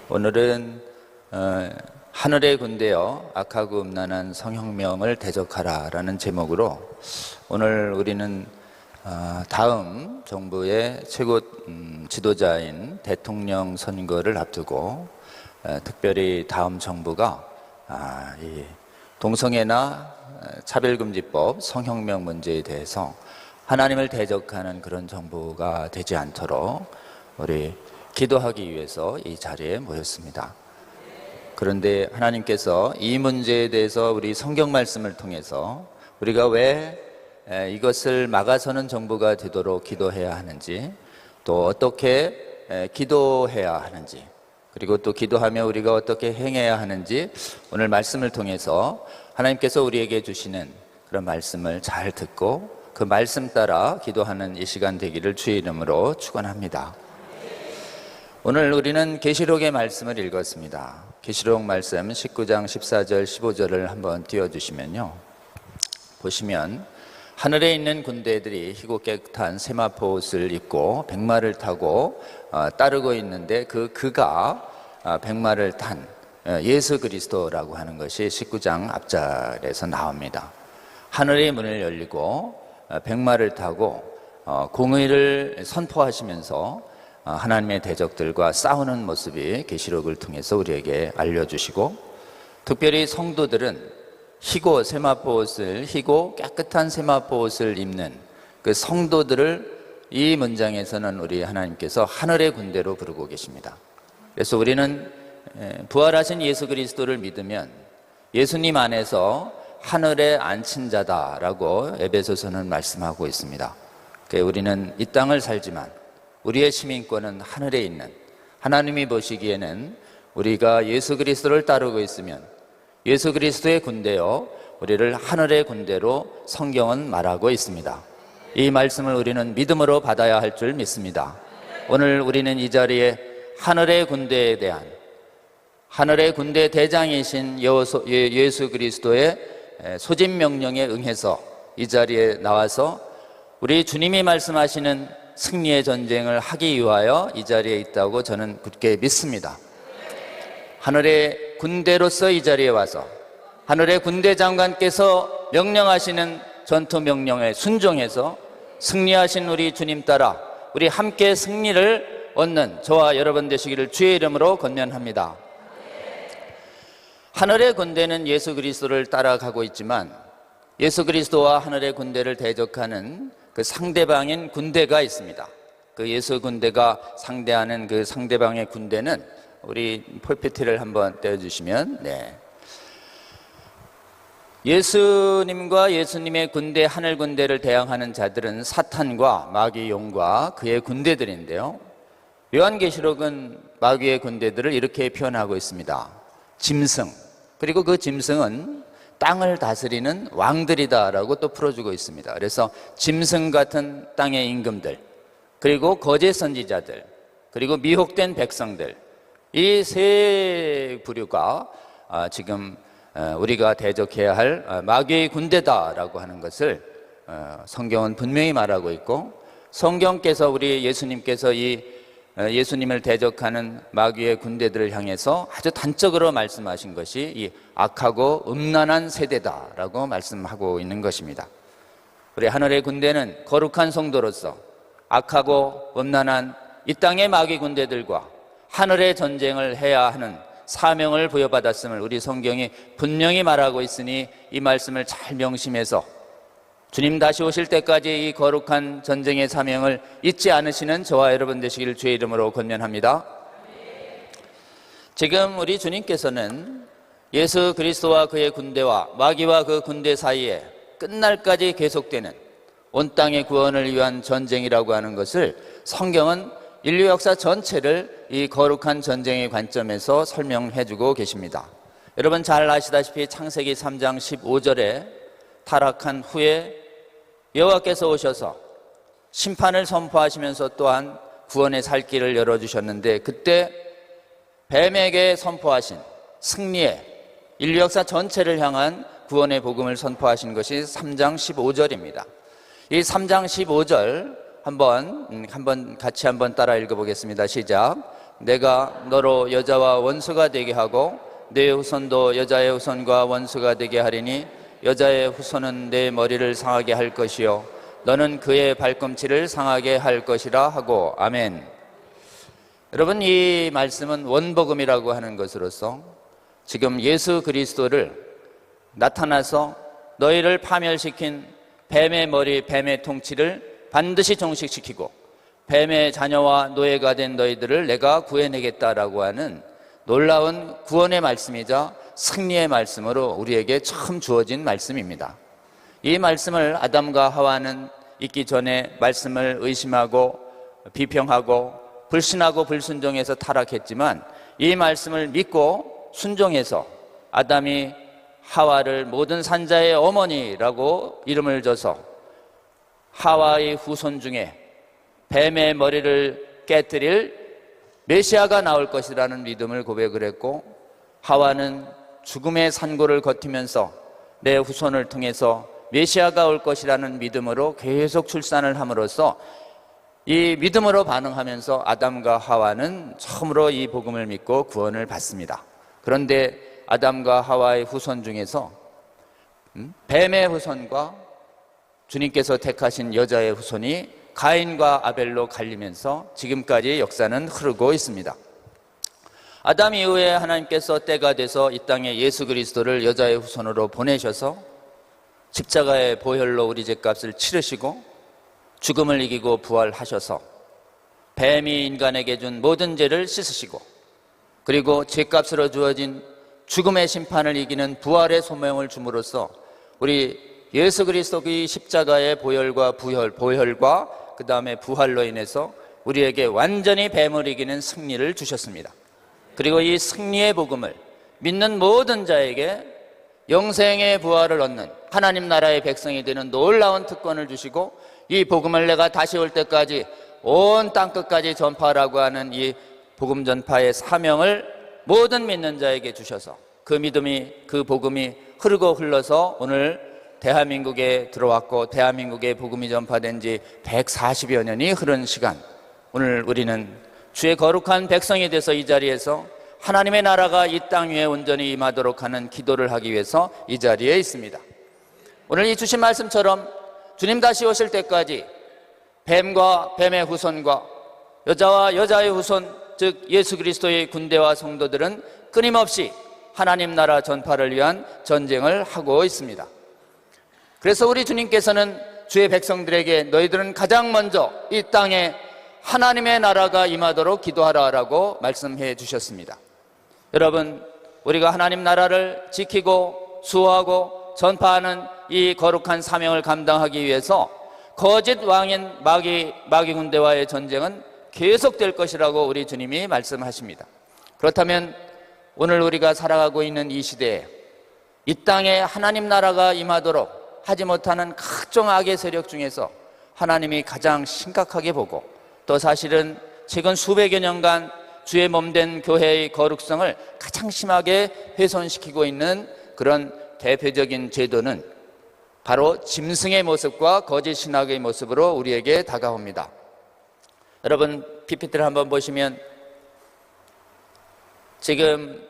오늘은 하늘의 군대여 악하고 음란한 성혁명을 대적하라 라는 제목으로 오늘 우리는 다음 정부의 최고 지도자인 대통령 선거를 앞두고 특별히 다음 정부가 이 동성애나 차별금지법, 성혁명 문제에 대해서 하나님을 대적하는 그런 정부가 되지 않도록 우리 기도하기 위해서 이 자리에 모였습니다. 그런데 하나님께서 이 문제에 대해서 우리 성경 말씀을 통해서 우리가 왜 이것을 막아서는 정부가 되도록 기도해야 하는지, 또 어떻게 기도해야 하는지, 그리고 또 기도하며 우리가 어떻게 행해야 하는지 오늘 말씀을 통해서 하나님께서 우리에게 주시는 그런 말씀을 잘 듣고 그 말씀 따라 기도하는 이 시간 되기를 주의 이름으로 축원합니다. 오늘 우리는 계시록의 말씀을 읽었습니다. 계시록 말씀 19장 14절 15절을 한번 띄워주시면요, 보시면 하늘에 있는 군대들이 희고 깨끗한 세마포 옷을 입고 백마를 타고 따르고 있는데 그가 백마를 탄 예수 그리스도라고 하는 것이 19장 앞절에서 나옵니다. 하늘의 문을 열리고 백마를 타고 공의를 선포하시면서 하나님의 대적들과 싸우는 모습이 계시록을 통해서 우리에게 알려주시고, 특별히 성도들은 희고 세마포 옷을, 희고 깨끗한 세마포 옷을 입는 그 성도들을 이 문장에서는 우리 하나님께서 하늘의 군대로 부르고 계십니다. 그래서 우리는 부활하신 예수 그리스도를 믿으면 예수님 안에서 하늘에 앉힌 자다라고 에베소서는 말씀하고 있습니다. 우리는 이 땅을 살지만 우리의 시민권은 하늘에 있는, 하나님이 보시기에는 우리가 예수 그리스도를 따르고 있으면 예수 그리스도의 군대요, 우리를 하늘의 군대로 성경은 말하고 있습니다. 이 말씀을 우리는 믿음으로 받아야 할 줄 믿습니다. 오늘 우리는 이 자리에 하늘의 군대에 대한, 하늘의 군대 대장이신 예수 그리스도의 소집 명령에 응해서 이 자리에 나와서 우리 주님이 말씀하시는 승리의 전쟁을 하기 위하여 이 자리에 있다고 저는 굳게 믿습니다. 하늘의 군대로서 이 자리에 와서 하늘의 군대 장관께서 명령하시는 전투 명령에 순종해서 승리하신 우리 주님 따라 우리 함께 승리를 얻는 저와 여러분 되시기를 주의 이름으로 권면합니다. 하늘의 군대는 예수 그리스도를 따라가고 있지만 예수 그리스도와 하늘의 군대를 대적하는 그 상대방인 군대가 있습니다. 그 예수 군대가 상대하는 그 상대방의 군대는 우리 폴피티를 한번 떼어주시면, 예수님과 예수님의 군대, 하늘 군대를 대항하는 자들은 사탄과 마귀 용과 그의 군대들인데요, 요한계시록은 마귀의 군대들을 이렇게 표현하고 있습니다. 짐승, 그리고 그 짐승은 땅을 다스리는 왕들이다라고 또 풀어주고 있습니다. 그래서 짐승 같은 땅의 임금들, 그리고 거짓 선지자들, 그리고 미혹된 백성들, 이 세 부류가 지금 우리가 대적해야 할 마귀의 군대다라고 하는 것을 성경은 분명히 말하고 있고, 성경께서 우리 예수님께서 이 예수님을 대적하는 마귀의 군대들을 향해서 아주 단적으로 말씀하신 것이 이 악하고 음란한 세대다라고 말씀하고 있는 것입니다. 우리 하늘의 군대는 거룩한 성도로서 악하고 음란한 이 땅의 마귀 군대들과 하늘의 전쟁을 해야 하는 사명을 부여받았음을 우리 성경이 분명히 말하고 있으니 이 말씀을 잘 명심해서 주님 다시 오실 때까지 이 거룩한 전쟁의 사명을 잊지 않으시는 저와 여러분 되시기를 주의 이름으로 권면합니다. 지금 우리 주님께서는 예수 그리스도와 그의 군대와 마귀와 그 군대 사이에 끝날까지 계속되는 온 땅의 구원을 위한 전쟁이라고 하는 것을 성경은 인류 역사 전체를 이 거룩한 전쟁의 관점에서 설명해 주고 계십니다. 여러분 잘 아시다시피 창세기 3장 15절에 타락한 후에 여호와께서 오셔서 심판을 선포하시면서 또한 구원의 살 길을 열어주셨는데, 그때 뱀에게 선포하신 승리의 인류 역사 전체를 향한 구원의 복음을 선포하신 것이 3장 15절입니다. 이 3장 15절 한번 같이 한번 따라 읽어보겠습니다. 시작. 내가 너로 여자와 원수가 되게 하고 내 후손도 여자의 후손과 원수가 되게 하리니 여자의 후손은 내 머리를 상하게 할 것이요 너는 그의 발꿈치를 상하게 할 것이라 하고. 아멘. 여러분, 이 말씀은 원복음이라고 하는 것으로서 지금 예수 그리스도를 나타나서 너희를 파멸시킨 뱀의 머리, 뱀의 통치를 반드시 종식시키고 뱀의 자녀와 노예가 된 너희들을 내가 구해내겠다라고 하는 놀라운 구원의 말씀이자 승리의 말씀으로 우리에게 처음 주어진 말씀입니다. 이 말씀을 아담과 하와는 있기 전에 말씀을 의심하고 비평하고 불신하고 불순종해서 타락했지만 이 말씀을 믿고 순종해서 아담이 하와를 모든 산자의 어머니라고 이름을 줘서 하와의 후손 중에 뱀의 머리를 깨뜨릴 메시아가 나올 것이라는 믿음을 고백을 했고, 하와는 죽음의 산고를 거치면서 내 후손을 통해서 메시아가 올 것이라는 믿음으로 계속 출산을 함으로써 이 믿음으로 반응하면서 아담과 하와는 처음으로 이 복음을 믿고 구원을 받습니다. 그런데 아담과 하와의 후손 중에서 뱀의 후손과 주님께서 택하신 여자의 후손이 가인과 아벨로 갈리면서 지금까지 역사는 흐르고 있습니다. 아담 이후에 하나님께서 때가 돼서 이 땅에 예수 그리스도를 여자의 후손으로 보내셔서 십자가의 보혈로 우리 죄값을 치르시고 죽음을 이기고 부활하셔서 뱀이 인간에게 준 모든 죄를 씻으시고 그리고 죄값으로 주어진 죽음의 심판을 이기는 부활의 소명을 줌으로써 우리 예수 그리스도의 십자가의 보혈과 그 다음에 부활로 인해서 우리에게 완전히 뱀을 이기는 승리를 주셨습니다. 그리고 이 승리의 복음을 믿는 모든 자에게 영생의 부활을 얻는 하나님 나라의 백성이 되는 놀라운 특권을 주시고 이 복음을 내가 다시 올 때까지 온 땅끝까지 전파하라고 하는 이 복음 전파의 사명을 모든 믿는 자에게 주셔서 그 믿음이, 그 복음이 흐르고 흘러서 오늘 대한민국에 들어왔고 대한민국에 복음이 전파된 지 140여 년이 흐른 시간, 오늘 우리는 주의 거룩한 백성이 돼서 이 자리에서 하나님의 나라가 이 땅 위에 온전히 임하도록 하는 기도를 하기 위해서 이 자리에 있습니다. 오늘 이 주신 말씀처럼 주님 다시 오실 때까지 뱀과 뱀의 후손과 여자와 여자의 후손, 즉 예수 그리스도의 군대와 성도들은 끊임없이 하나님 나라 전파를 위한 전쟁을 하고 있습니다. 그래서 우리 주님께서는 주의 백성들에게 너희들은 가장 먼저 이 땅에 하나님의 나라가 임하도록 기도하라라고 말씀해 주셨습니다. 여러분, 우리가 하나님 나라를 지키고 수호하고 전파하는 이 거룩한 사명을 감당하기 위해서 거짓 왕인 마귀 군대와의 전쟁은 계속될 것이라고 우리 주님이 말씀하십니다. 그렇다면 오늘 우리가 살아가고 있는 이 시대에 이 땅에 하나님 나라가 임하도록 하지 못하는 각종 악의 세력 중에서 하나님이 가장 심각하게 보고 또 사실은 최근 수백여 년간 주의 몸된 교회의 거룩성을 가장 심하게 훼손시키고 있는 그런 대표적인 제도는 바로 짐승의 모습과 거짓 신학의 모습으로 우리에게 다가옵니다. 여러분, PPT를 한번 보시면 지금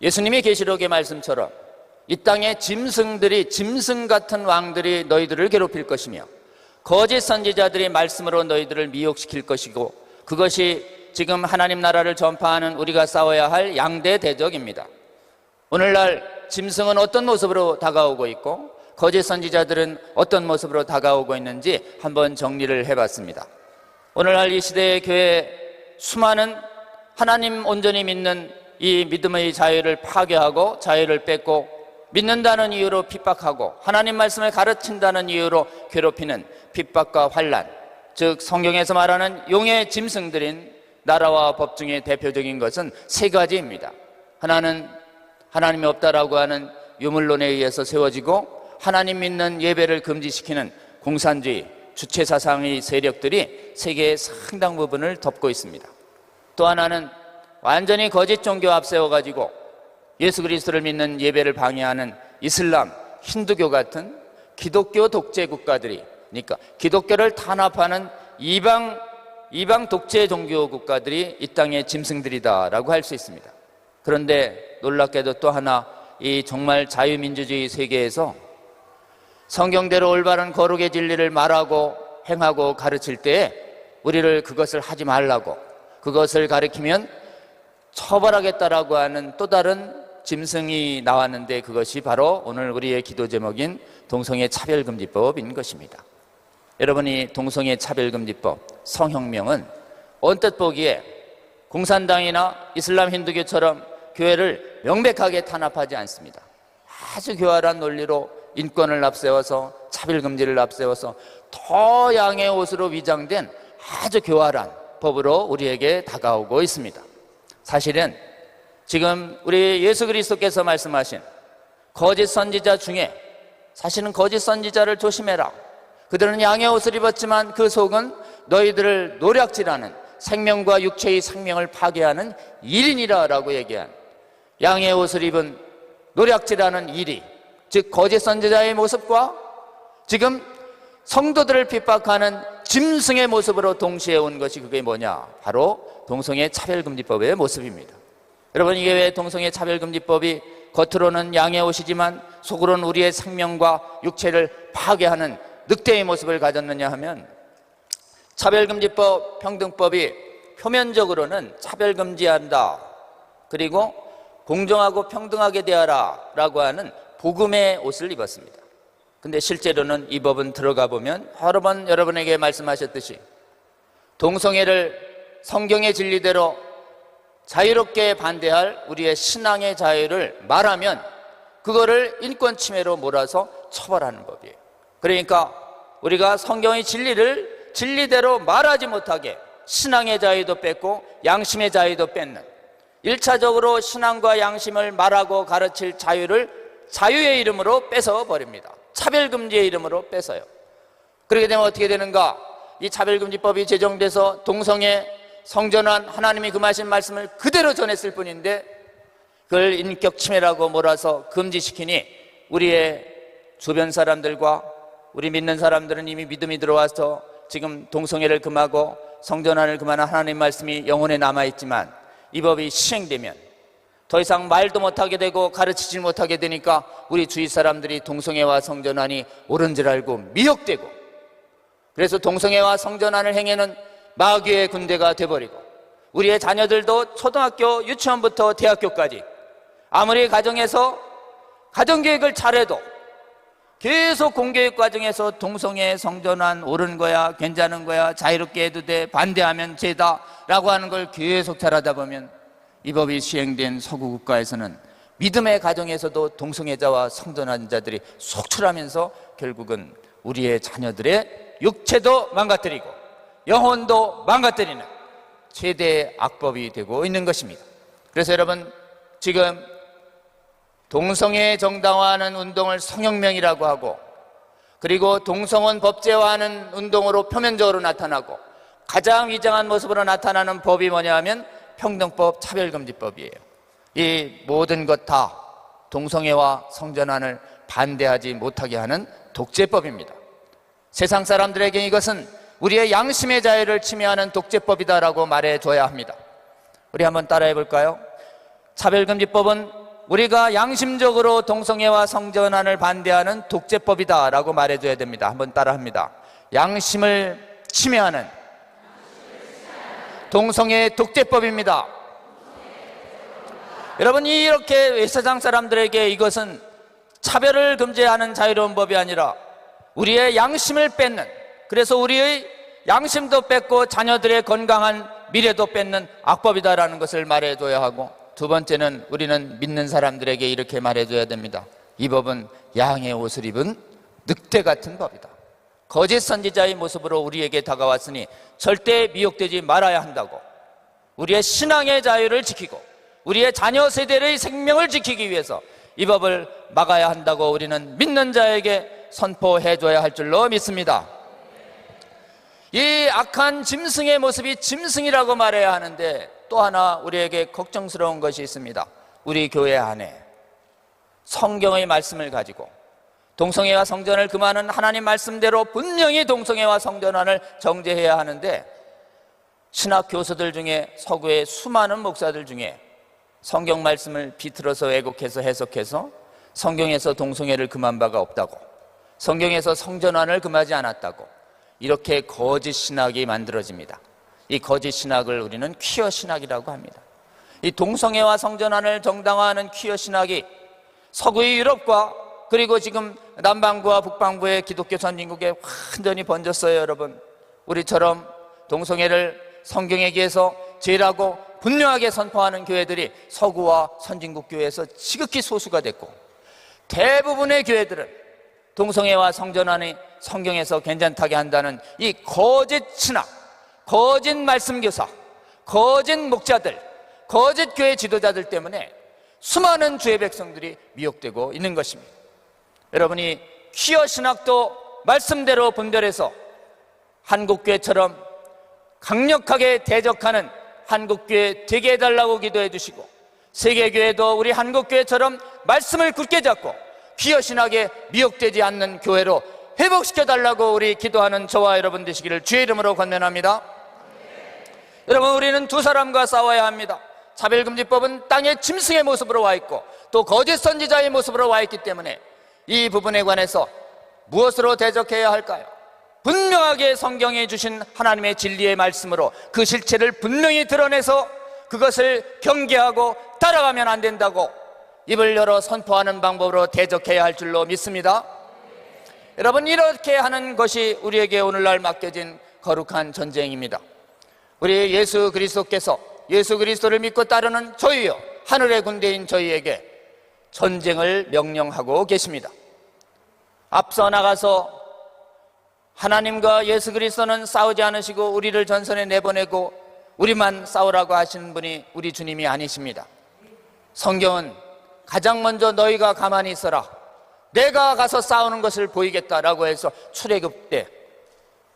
예수님이 계시록의 말씀처럼 이 땅에 짐승들이, 짐승 같은 왕들이 너희들을 괴롭힐 것이며 거짓 선지자들이 말씀으로 너희들을 미혹시킬 것이고, 그것이 지금 하나님 나라를 전파하는 우리가 싸워야 할 양대 대적입니다. 오늘날 짐승은 어떤 모습으로 다가오고 있고 거짓 선지자들은 어떤 모습으로 다가오고 있는지 한번 정리를 해봤습니다. 오늘날 이 시대의 교회 수많은 하나님 온전히 믿는 이 믿음의 자유를 파괴하고 자유를 뺏고 믿는다는 이유로 핍박하고 하나님 말씀을 가르친다는 이유로 괴롭히는 핍박과 환난, 즉 성경에서 말하는 용의 짐승들인 나라와 법 중에 대표적인 것은 세 가지입니다. 하나는 하나님이 없다라고 하는 유물론에 의해서 세워지고 하나님 믿는 예배를 금지시키는 공산주의, 주체사상의 세력들이 세계의 상당 부분을 덮고 있습니다. 또 하나는 완전히 거짓 종교 앞세워가지고 예수 그리스도를 믿는 예배를 방해하는 이슬람, 힌두교 같은 기독교 독재 국가들이, 그러니까 기독교를 탄압하는 이방 이방 독재 종교 국가들이 이 땅의 짐승들이다라고 할 수 있습니다. 그런데 놀랍게도 또 하나, 이 정말 자유민주주의 세계에서 성경대로 올바른 거룩의 진리를 말하고 행하고 가르칠 때에 우리를 그것을 하지 말라고, 그것을 가르치면 처벌하겠다라고 하는 또 다른 짐승이 나왔는데, 그것이 바로 오늘 우리의 기도 제목인 동성애 차별금지법인 것입니다. 여러분이 동성애 차별금지법, 성혁명은 언뜻 보기에 공산당이나 이슬람 힌두교처럼 교회를 명백하게 탄압하지 않습니다. 아주 교활한 논리로 인권을 앞세워서, 차별금지를 앞세워서 더 양의 옷으로 위장된 아주 교활한 법으로 우리에게 다가오고 있습니다. 사실은 지금 우리 예수 그리스도께서 말씀하신 거짓 선지자 중에, 사실은 거짓 선지자를 조심해라, 그들은 양의 옷을 입었지만 그 속은 너희들을 노략질하는 생명과 육체의 생명을 파괴하는 일인이라 라고 얘기한, 양의 옷을 입은 노략질하는 일이, 즉 거짓 선지자의 모습과 지금 성도들을 핍박하는 짐승의 모습으로 동시에 온 것이, 그게 뭐냐, 바로 동성애 차별금지법의 모습입니다. 여러분, 이게 왜 동성애 차별금지법이 겉으로는 양의 옷이지만 속으로는 우리의 생명과 육체를 파괴하는 늑대의 모습을 가졌느냐 하면, 차별금지법, 평등법이 표면적으로는 차별금지한다, 그리고 공정하고 평등하게 대하라 라고 하는 복음의 옷을 입었습니다. 근데 실제로는 이 법은 들어가 보면 여러 번 여러분에게 말씀하셨듯이 동성애를 성경의 진리대로 자유롭게 반대할 우리의 신앙의 자유를 말하면 그거를 인권 침해로 몰아서 처벌하는 법이에요. 그러니까 우리가 성경의 진리를 진리대로 말하지 못하게 신앙의 자유도 뺏고 양심의 자유도 뺏는, 1차적으로 신앙과 양심을 말하고 가르칠 자유를 자유의 이름으로 뺏어버립니다. 차별금지의 이름으로 뺏어요. 그렇게 되면 어떻게 되는가? 이 차별금지법이 제정돼서 동성애, 성전환, 하나님이 금하신 말씀을 그대로 전했을 뿐인데 그걸 인격침해라고 몰아서 금지시키니 우리의 주변 사람들과 우리 믿는 사람들은 이미 믿음이 들어와서 지금 동성애를 금하고 성전환을 금하는 하나님 말씀이 영혼에 남아있지만, 이 법이 시행되면 더 이상 말도 못하게 되고 가르치지 못하게 되니까 우리 주위 사람들이 동성애와 성전환이 옳은 줄 알고 미혹되고, 그래서 동성애와 성전환을 행해는 마귀의 군대가 돼버리고, 우리의 자녀들도 초등학교 유치원부터 대학교까지 아무리 가정에서 가정교육을 잘해도 계속 공교육 과정에서 동성애, 성전환 옳은 거야, 괜찮은 거야, 자유롭게 해도 돼, 반대하면 죄다 라고 하는 걸 계속 잘하다 보면 이 법이 시행된 서구 국가에서는 믿음의 가정에서도 동성애자와 성전환자들이 속출하면서 결국은 우리의 자녀들의 육체도 망가뜨리고 영혼도 망가뜨리는 최대의 악법이 되고 있는 것입니다. 그래서 여러분, 지금 동성애 정당화하는 운동을 성혁명이라고 하고, 그리고 동성혼 법제화하는 운동으로 표면적으로 나타나고 가장 위장한 모습으로 나타나는 법이 뭐냐 하면 평등법, 차별금지법이에요. 이 모든 것 다 동성애와 성전환을 반대하지 못하게 하는 독재법입니다. 세상 사람들에게 이것은 우리의 양심의 자유를 침해하는 독재법이다라고 말해줘야 합니다. 우리 한번 따라해 볼까요? 차별금지법은 우리가 양심적으로 동성애와 성전환을 반대하는 독재법이다라고 말해줘야 됩니다. 한번 따라합니다. 양심을 침해하는 동성애 독재법입니다. 여러분, 이렇게 세상 사람들에게 이것은 차별을 금지하는 자유로운 법이 아니라 우리의 양심을 뺏는, 그래서 우리의 양심도 뺏고 자녀들의 건강한 미래도 뺏는 악법이다라는 것을 말해줘야 하고, 두 번째는 우리는 믿는 사람들에게 이렇게 말해줘야 됩니다. 이 법은 양의 옷을 입은 늑대 같은 법이다. 거짓 선지자의 모습으로 우리에게 다가왔으니 절대 미혹되지 말아야 한다고, 우리의 신앙의 자유를 지키고 우리의 자녀 세대의 생명을 지키기 위해서 이 법을 막아야 한다고 우리는 믿는 자에게 선포해줘야 할 줄로 믿습니다. 이 악한 짐승의 모습이 짐승이라고 말해야 하는데, 또 하나 우리에게 걱정스러운 것이 있습니다. 우리 교회 안에 성경의 말씀을 가지고 동성애와 성전을 금하는 하나님 말씀대로 분명히 동성애와 성전환을 정죄해야 하는데, 신학 교수들 중에, 서구의 수많은 목사들 중에 성경 말씀을 비틀어서 왜곡해서 해석해서 성경에서 동성애를 금한 바가 없다고, 성경에서 성전환을 금하지 않았다고, 이렇게 거짓 신학이 만들어집니다. 이 거짓 신학을 우리는 퀴어 신학이라고 합니다. 이 동성애와 성전환을 정당화하는 퀴어 신학이 서구의 유럽과 그리고 지금 남반구와 북반구의 기독교 선진국에 완전히 번졌어요. 여러분, 우리처럼 동성애를 성경에 기해서 죄라고 분명하게 선포하는 교회들이 서구와 선진국 교회에서 지극히 소수가 됐고, 대부분의 교회들은 동성애와 성전환이 성경에서 괜찮다게 한다는 이 거짓 신학, 거짓 말씀 교사, 거짓 목자들, 거짓 교회 지도자들 때문에 수많은 주의 백성들이 미혹되고 있는 것입니다. 여러분이 퀴어 신학도 말씀대로 분별해서 한국교회처럼 강력하게 대적하는 한국교회 되게 해달라고 기도해 주시고, 세계교회도 우리 한국교회처럼 말씀을 굳게 잡고 퀴어 신학에 미혹되지 않는 교회로 회복시켜달라고 우리 기도하는 저와 여러분 되시기를 주의 이름으로 권면합니다. 여러분, 우리는 두 사람과 싸워야 합니다. 차별금지법은 땅의 짐승의 모습으로 와 있고 또 거짓 선지자의 모습으로 와 있기 때문에 이 부분에 관해서 무엇으로 대적해야 할까요? 분명하게 성경에 주신 하나님의 진리의 말씀으로 그 실체를 분명히 드러내서 그것을 경계하고 따라가면 안 된다고 입을 열어 선포하는 방법으로 대적해야 할 줄로 믿습니다. 여러분, 이렇게 하는 것이 우리에게 오늘날 맡겨진 거룩한 전쟁입니다. 우리 예수 그리스도께서 예수 그리스도를 믿고 따르는 저희요, 하늘의 군대인 저희에게 전쟁을 명령하고 계십니다. 앞서 나가서 하나님과 예수 그리스도는 싸우지 않으시고 우리를 전선에 내보내고 우리만 싸우라고 하시는 분이 우리 주님이 아니십니다. 성경은 가장 먼저 너희가 가만히 있어라, 내가 가서 싸우는 것을 보이겠다라고 해서 출애굽 때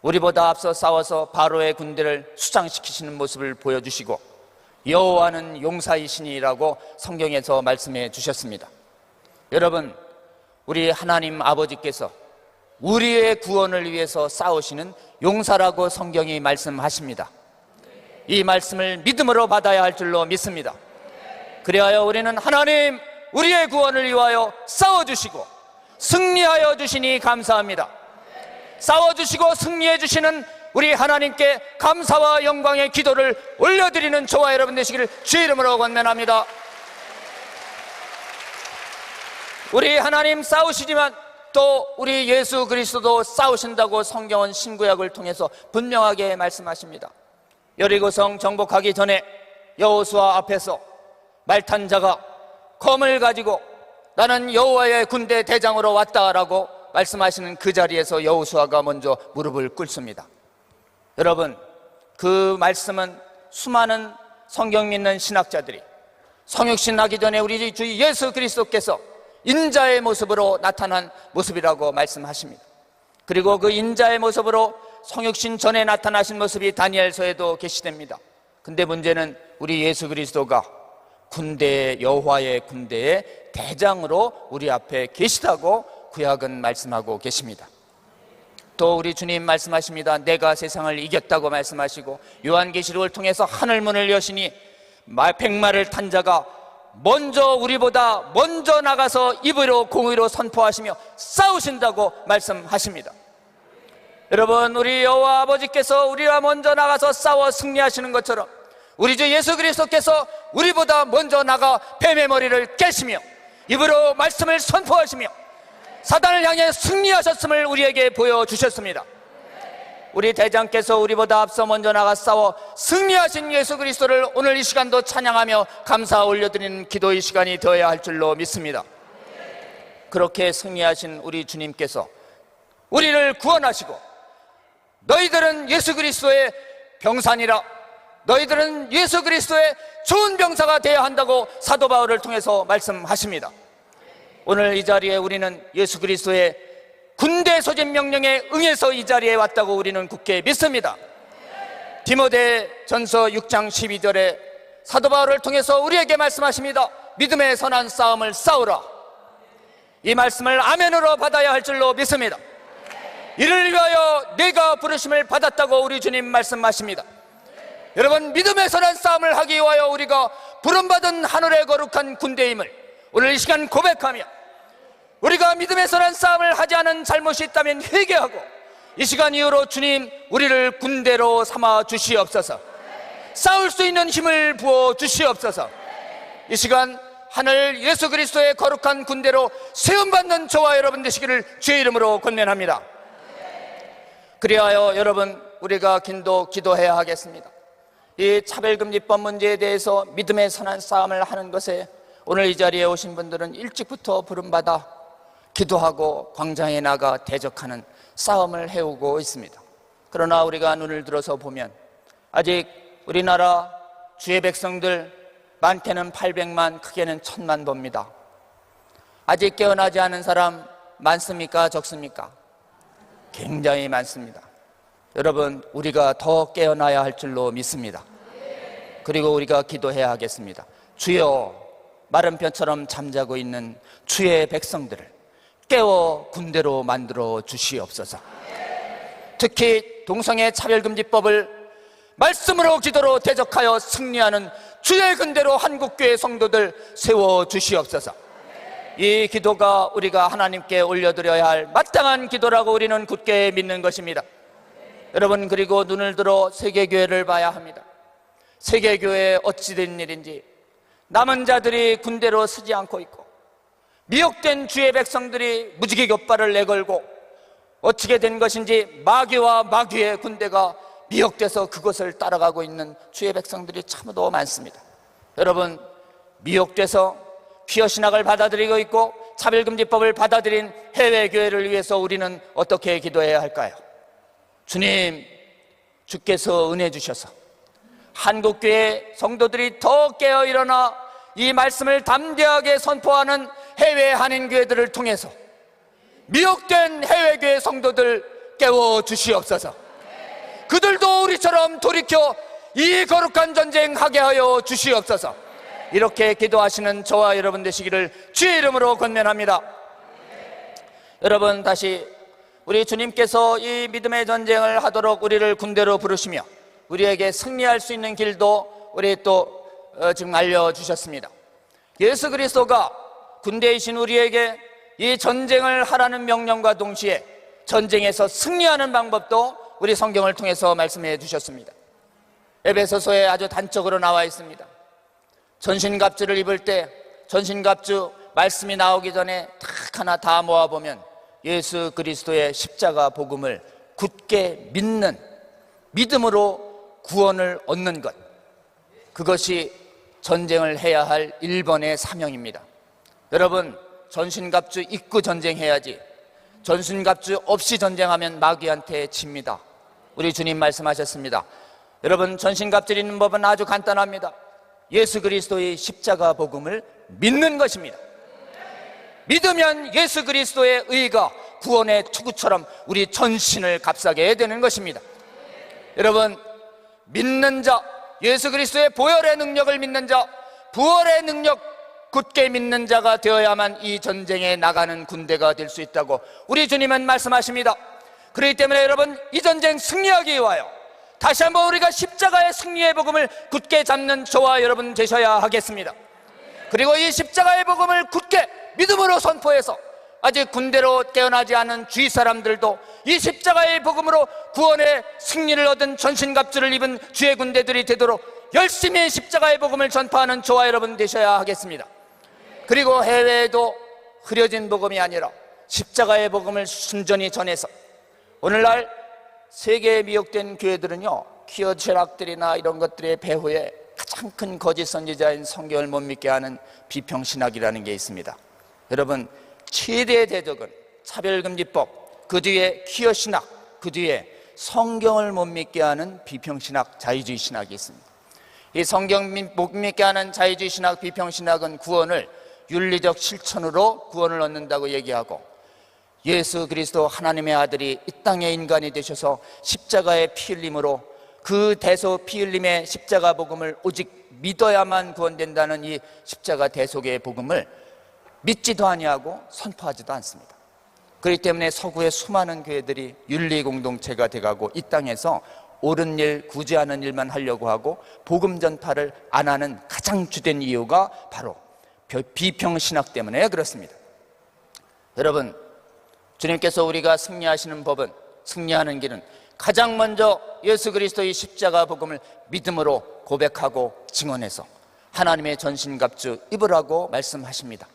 우리보다 앞서 싸워서 바로의 군대를 수장시키시는 모습을 보여주시고 여호와는 용사이시니라고 성경에서 말씀해 주셨습니다. 여러분, 우리 하나님 아버지께서 우리의 구원을 위해서 싸우시는 용사라고 성경이 말씀하십니다. 이 말씀을 믿음으로 받아야 할 줄로 믿습니다. 그리하여 우리는 하나님 우리의 구원을 위하여 싸워주시고 승리하여 주시니 감사합니다. 싸워주시고 승리해 주시는 우리 하나님께 감사와 영광의 기도를 올려드리는 저와 여러분 되시기를 주의 이름으로 권면합니다. 우리 하나님 싸우시지만 또 우리 예수 그리스도도 싸우신다고 성경은 신구약을 통해서 분명하게 말씀하십니다. 여리고성 정복하기 전에 여호수아 앞에서 말탄 자가 검을 가지고 나는 여호와의 군대 대장으로 왔다라고 말씀하시는 그 자리에서 여호수아가 먼저 무릎을 꿇습니다. 여러분, 그 말씀은 수많은 성경 믿는 신학자들이 성육신 하기 전에 우리 주 예수 그리스도께서 인자의 모습으로 나타난 모습이라고 말씀하십니다. 그리고 그 인자의 모습으로 성육신 전에 나타나신 모습이 다니엘서에도 게시됩니다. 근데 문제는 우리 예수 그리스도가 군대의 여호와의 군대의 대장으로 우리 앞에 계시다고 구약은 말씀하고 계십니다. 또 우리 주님 말씀하십니다. 내가 세상을 이겼다고 말씀하시고 요한계시록을 통해서 하늘문을 여시니 백마를 탄 자가 먼저 우리보다 먼저 나가서 입으로 공의로 선포하시며 싸우신다고 말씀하십니다. 여러분, 우리 여호와 아버지께서 우리와 먼저 나가서 싸워 승리하시는 것처럼 우리 주 예수 그리스도께서 우리보다 먼저 나가 뱀의 머리를 깨시며 입으로 말씀을 선포하시며 사단을 향해 승리하셨음을 우리에게 보여주셨습니다. 우리 대장께서 우리보다 앞서 먼저 나가 싸워 승리하신 예수 그리스도를 오늘 이 시간도 찬양하며 감사 올려드리는 기도의 시간이 되어야 할 줄로 믿습니다. 그렇게 승리하신 우리 주님께서 우리를 구원하시고 너희들은 예수 그리스도의 병산이라, 너희들은 예수 그리스도의 좋은 병사가 되어야 한다고 사도 바울을 통해서 말씀하십니다. 오늘 이 자리에 우리는 예수 그리스도의 군대 소집 명령에 응해서 이 자리에 왔다고 우리는 굳게 믿습니다. 디모데전서 6장 12절에 사도 바울을 통해서 우리에게 말씀하십니다. 믿음의 선한 싸움을 싸우라. 이 말씀을 아멘으로 받아야 할 줄로 믿습니다. 이를 위하여 내가 부르심을 받았다고 우리 주님 말씀하십니다. 여러분, 믿음의 선한 싸움을 하기 위하여 우리가 부름받은 하늘의 거룩한 군대임을 오늘 이 시간 고백하며, 우리가 믿음의 선한 싸움을 하지 않은 잘못이 있다면 회개하고 이 시간 이후로 주님, 우리를 군대로 삼아 주시옵소서. 싸울 수 있는 힘을 부어 주시옵소서. 이 시간 하늘 예수 그리스도의 거룩한 군대로 세움받는 저와 여러분 되시기를 주의 이름으로 권면합니다. 그리하여 여러분, 우리가 기도해야 하겠습니다. 이 차별금지법 문제에 대해서 믿음의 선한 싸움을 하는 것에 오늘 이 자리에 오신 분들은 일찍부터 부름받아 기도하고 광장에 나가 대적하는 싸움을 해오고 있습니다. 그러나 우리가 눈을 들어서 보면 아직 우리나라 주의 백성들 많게는 800만, 크게는 1000만 봅니다. 아직 깨어나지 않은 사람 많습니까? 적습니까? 굉장히 많습니다. 여러분, 우리가 더 깨어나야 할 줄로 믿습니다. 그리고 우리가 기도해야 하겠습니다. 주여, 마른 뼈처럼 잠자고 있는 주의 백성들을 깨워 군대로 만들어 주시옵소서. 특히 동성애 차별금지법을 말씀으로 기도로 대적하여 승리하는 주의 군대로 한국교회 성도들 세워 주시옵소서. 이 기도가 우리가 하나님께 올려드려야 할 마땅한 기도라고 우리는 굳게 믿는 것입니다. 여러분, 그리고 눈을 들어 세계교회를 봐야 합니다. 세계교회에 어찌 된 일인지 남은 자들이 군대로 서지 않고 있고, 미혹된 주의 백성들이 무지개 곁발을 내걸고, 어떻게 된 것인지 마귀와 마귀의 군대가 미혹돼서 그것을 따라가고 있는 주의 백성들이 참으로 많습니다. 여러분, 미혹돼서 퀴어 신학을 받아들이고 있고 차별금지법을 받아들인 해외교회를 위해서 우리는 어떻게 기도해야 할까요? 주님, 주께서 은혜 주셔서 한국교회 성도들이 더 깨어 일어나 이 말씀을 담대하게 선포하는 해외 한인교회들을 통해서 미혹된 해외교회 성도들 깨워 주시옵소서. 그들도 우리처럼 돌이켜 이 거룩한 전쟁 하게 하여 주시옵소서. 이렇게 기도하시는 저와 여러분 되시기를 주의 이름으로 권면합니다. 여러분, 다시 우리 주님께서 이 믿음의 전쟁을 하도록 우리를 군대로 부르시며 우리에게 승리할 수 있는 길도 우리 또 지금 알려주셨습니다. 예수 그리스도가 군대이신 우리에게 이 전쟁을 하라는 명령과 동시에 전쟁에서 승리하는 방법도 우리 성경을 통해서 말씀해 주셨습니다. 에베소서에 아주 단적으로 나와 있습니다. 전신갑주를 입을 때 전신갑주 말씀이 나오기 전에 딱 하나 다 모아보면 예수 그리스도의 십자가 복음을 굳게 믿는, 믿음으로 구원을 얻는 것, 그것이 전쟁을 해야 할 1번의 사명입니다. 여러분, 전신갑주 입고 전쟁해야지 전신갑주 없이 전쟁하면 마귀한테 집니다. 우리 주님 말씀하셨습니다. 여러분, 전신갑주를 입는 법은 아주 간단합니다. 예수 그리스도의 십자가 복음을 믿는 것입니다. 믿으면 예수 그리스도의 의가 구원의 투구처럼 우리 전신을 값싸게 되는 것입니다. 여러분, 믿는 자, 예수 그리스도의 보혈의 능력을 믿는 자, 부활의 능력 굳게 믿는 자가 되어야만 이 전쟁에 나가는 군대가 될 수 있다고 우리 주님은 말씀하십니다. 그렇기 때문에 여러분, 이 전쟁 승리하기 위하여 다시 한번 우리가 십자가의 승리의 복음을 굳게 잡는 저와 여러분 되셔야 하겠습니다. 그리고 이 십자가의 복음을 굳게 믿음으로 선포해서 아직 군대로 깨어나지 않은 주위 사람들도 이 십자가의 복음으로 구원의 승리를 얻은 전신갑주를 입은 주의 군대들이 되도록 열심히 십자가의 복음을 전파하는 저와 여러분 되셔야 하겠습니다. 그리고 해외에도 흐려진 복음이 아니라 십자가의 복음을 순전히 전해서, 오늘날 세계에 미혹된 교회들은요, 퀴어 철학들이나 이런 것들의 배후에 가장 큰 거짓 선지자인 성경을 못 믿게 하는 비평신학이라는 게 있습니다. 여러분, 최대의 대적은 차별금지법, 그 뒤에 퀴어 신학, 그 뒤에 성경을 못 믿게 하는 비평신학, 자유주의 신학이 있습니다. 이 성경 못 믿게 하는 자유주의 신학, 비평신학은 구원을 윤리적 실천으로 구원을 얻는다고 얘기하고, 예수 그리스도 하나님의 아들이 이 땅의 인간이 되셔서 십자가의 피 흘림으로 그 대소 피 흘림의 십자가 복음을 오직 믿어야만 구원된다는 이 십자가 대속의 복음을 믿지도 아니하고 선포하지도 않습니다. 그렇기 때문에 서구의 수많은 교회들이 윤리 공동체가 돼가고 이 땅에서 옳은 일, 굳이 하는 일만 하려고 하고 복음 전파를 안 하는 가장 주된 이유가 바로 비평신학 때문에 그렇습니다. 여러분, 주님께서 우리가 승리하시는 법은, 승리하는 길은 가장 먼저 예수 그리스도의 십자가 복음을 믿음으로 고백하고 증언해서 하나님의 전신갑주 입으라고 말씀하십니다.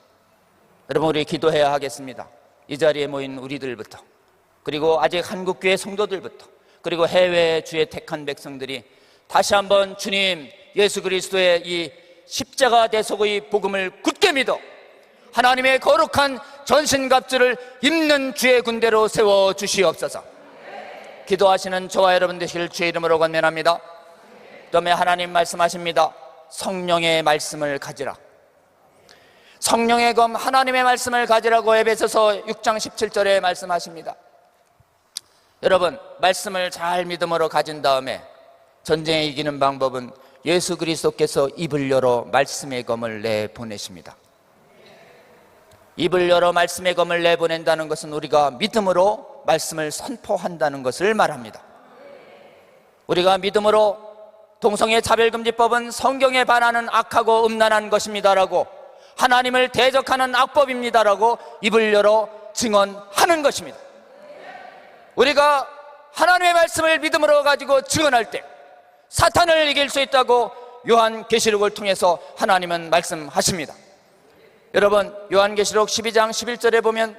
여러분, 우리 기도해야 하겠습니다. 이 자리에 모인 우리들부터, 그리고 아직 한국교회 성도들부터, 그리고 해외 주의 택한 백성들이 다시 한번 주님 예수 그리스도의 이 십자가 대속의 복음을 굳게 믿어 하나님의 거룩한 전신갑주를 입는 주의 군대로 세워주시옵소서. 기도하시는 저와 여러분 되시길 주의 이름으로 권면합니다. 그다음에 하나님 말씀하십니다. 성령의 말씀을 가지라. 성령의 검 하나님의 말씀을 가지라고 에베소서 6장 17절에 말씀하십니다. 여러분, 말씀을 잘 믿음으로 가진 다음에 전쟁에 이기는 방법은 예수 그리스도께서 입을 열어 말씀의 검을 내보내십니다. 입을 열어 말씀의 검을 내보낸다는 것은 우리가 믿음으로 말씀을 선포한다는 것을 말합니다. 우리가 믿음으로 동성애 차별금지법은 성경에 반하는 악하고 음란한 것입니다라고, 하나님을 대적하는 악법입니다라고 입을 열어 증언하는 것입니다. 우리가 하나님의 말씀을 믿음으로 가지고 증언할 때 사탄을 이길 수 있다고 요한계시록을 통해서 하나님은 말씀하십니다. 여러분, 요한계시록 12장 11절에 보면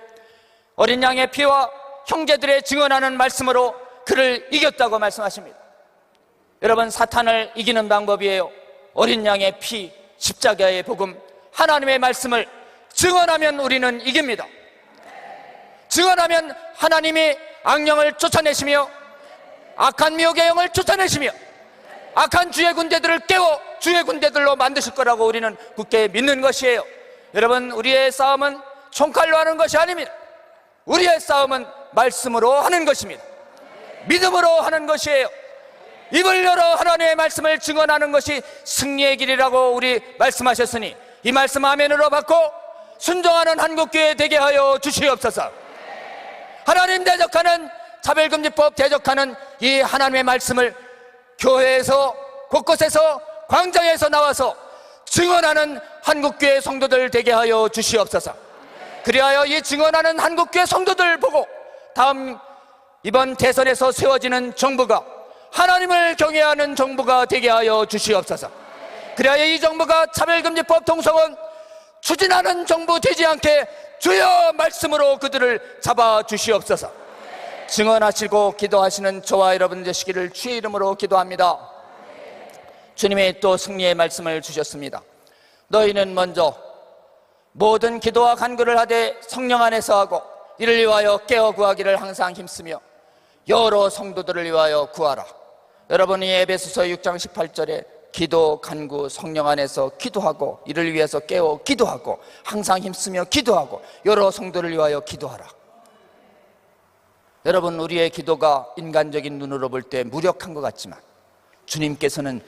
어린 양의 피와 형제들의 증언하는 말씀으로 그를 이겼다고 말씀하십니다. 여러분, 사탄을 이기는 방법이에요. 어린 양의 피, 십자가의 복음, 하나님의 말씀을 증언하면 우리는 이깁니다. 증언하면 하나님이 악령을 쫓아내시며 악한 미혹의 영을 쫓아내시며 악한 주의 군대들을 깨워 주의 군대들로 만드실 거라고 우리는 굳게 믿는 것이에요. 여러분, 우리의 싸움은 총칼로 하는 것이 아닙니다. 우리의 싸움은 말씀으로 하는 것입니다. 믿음으로 하는 것이에요. 입을 열어 하나님의 말씀을 증언하는 것이 승리의 길이라고 우리 말씀하셨으니 이 말씀 아멘으로 받고 순종하는 한국교회 되게 하여 주시옵소서. 하나님 대적하는 차별금지법 대적하는 이 하나님의 말씀을 교회에서 곳곳에서 광장에서 나와서 증언하는 한국교회 성도들 되게 하여 주시옵소서. 그리하여 이 증언하는 한국교회 성도들 보고 다음 이번 대선에서 세워지는 정부가 하나님을 경외하는 정부가 되게 하여 주시옵소서. 그리하여 이 정부가 차별금지법 동성혼 추진하는 정부 되지 않게 주여 말씀으로 그들을 잡아 주시옵소서. 증언하시고 기도하시는 저와 여러분 되시기를 주의 이름으로 기도합니다. 주님의 또 승리의 말씀을 주셨습니다. 너희는 먼저 모든 기도와 간구를 하되 성령 안에서 하고 이를 위하여 깨어 구하기를 항상 힘쓰며 여러 성도들을 위하여 구하라. 여러분이 에베소서 6장 18절에 기도, 간구, 성령 안에서 기도하고 이를 위해서 깨어 기도하고 항상 힘쓰며 기도하고 여러 성도를 위하여 기도하라. 여러분, 우리의 기도가 인간적인 눈으로 볼 때 무력한 것 같지만 주님께서는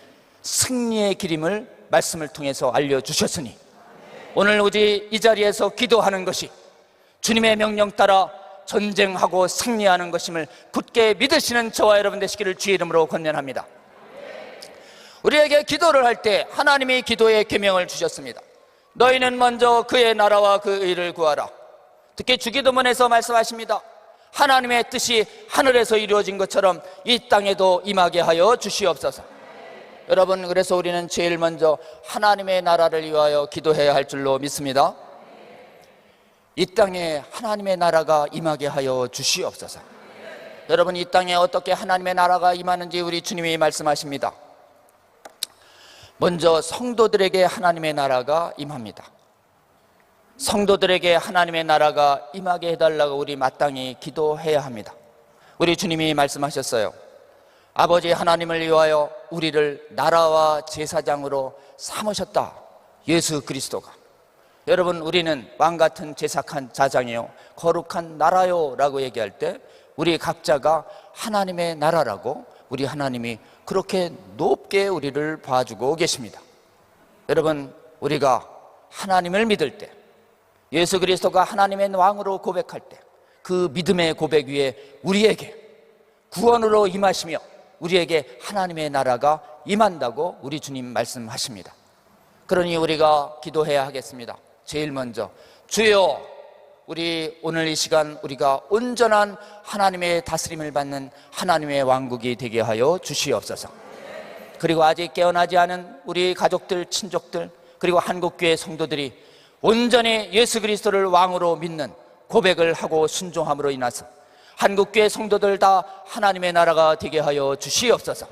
승리의 길임을 말씀을 통해서 알려주셨으니 오늘 우리 이 자리에서 기도하는 것이 주님의 명령 따라 전쟁하고 승리하는 것임을 굳게 믿으시는 저와 여러분 되시기를 주의 이름으로 권면합니다. 우리에게 기도를 할 때 하나님이 기도의 계명을 주셨습니다. 너희는 먼저 그의 나라와 그 의를 구하라. 특히 주기도문에서 말씀하십니다. 하나님의 뜻이 하늘에서 이루어진 것처럼 이 땅에도 임하게 하여 주시옵소서. 여러분, 그래서 우리는 제일 먼저 하나님의 나라를 위하여 기도해야 할 줄로 믿습니다. 이 땅에 하나님의 나라가 임하게 하여 주시옵소서. 여러분, 이 땅에 어떻게 하나님의 나라가 임하는지 우리 주님이 말씀하십니다. 먼저 성도들에게 하나님의 나라가 임합니다. 성도들에게 하나님의 나라가 임하게 해달라고 우리 마땅히 기도해야 합니다. 우리 주님이 말씀하셨어요. 아버지 하나님을 위하여 우리를 나라와 제사장으로 삼으셨다. 예수 그리스도가. 여러분, 우리는 왕같은 제사한 자장이요 거룩한 나라요 라고 얘기할 때 우리 각자가 하나님의 나라라고 우리 하나님이 그렇게 높게 우리를 봐주고 계십니다. 여러분, 우리가 하나님을 믿을 때, 예수 그리스도가 하나님의 왕으로 고백할 때 그 믿음의 고백 위에 우리에게 구원으로 임하시며 우리에게 하나님의 나라가 임한다고 우리 주님 말씀하십니다. 그러니 우리가 기도해야 하겠습니다. 제일 먼저 주여, 우리 오늘 이 시간 우리가 온전한 하나님의 다스림을 받는 하나님의 왕국이 되게 하여 주시옵소서. 그리고 아직 깨어나지 않은 우리 가족들, 친족들, 그리고 한국교회 성도들이 온전히 예수 그리스도를 왕으로 믿는 고백을 하고 순종함으로 인해서 한국교회 성도들 다 하나님의 나라가 되게 하여 주시옵소서.